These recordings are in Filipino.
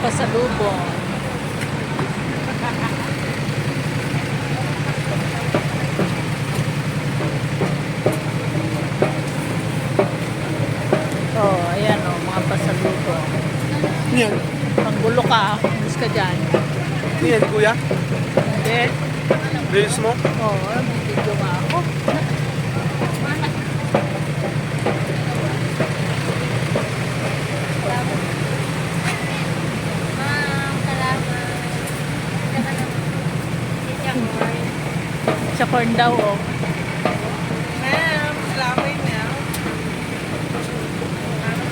Pasalubong. Oh, ayan oh, mga pasalubong. Yan. Panggulo ka, mas ka dyan. Yan, kuya. Hindi. Reels mo? Oo, video nga ako. Sa corn daw, oh. Ma'am, kalamay ma'am.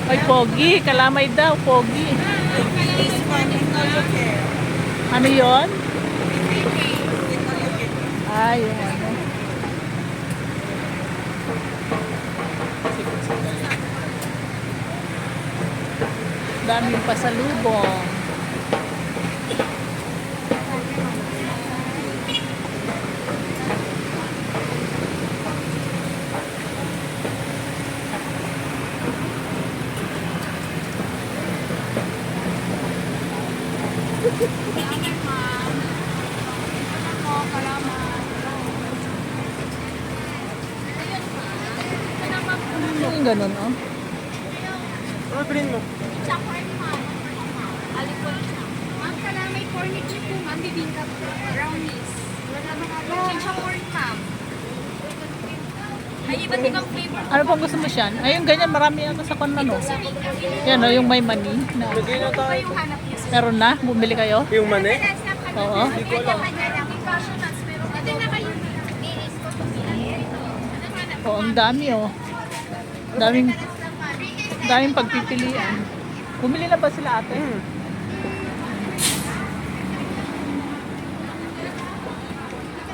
Ay, pogi. Kalamay daw, pogi. Please, ma'am, care. Ano yon? Care. Ay, yung ano. Daming pasalubong. Yung ganun, oh. Ano bilhin mo? Ma'am, kalamay cornet niyo po, ma'am. Bibingka po. Brownies. Chichacorn, ma'am. Ay, iba't ibang flavor. Ano pong gusto mo siyan? Ay, yung ganyan, marami ako sa kon ano. Yan, oh, yung may mani. Na. Lagay na Ano tayo. yung hanap niyo, sir? Meron na? Bumili kayo? Yung mani? Oo. Hindi ko alam. Ito na kayo. Iis ko po. Oh, ang dami, oh. Daming pagpipilian. Bumili na ba sila ate?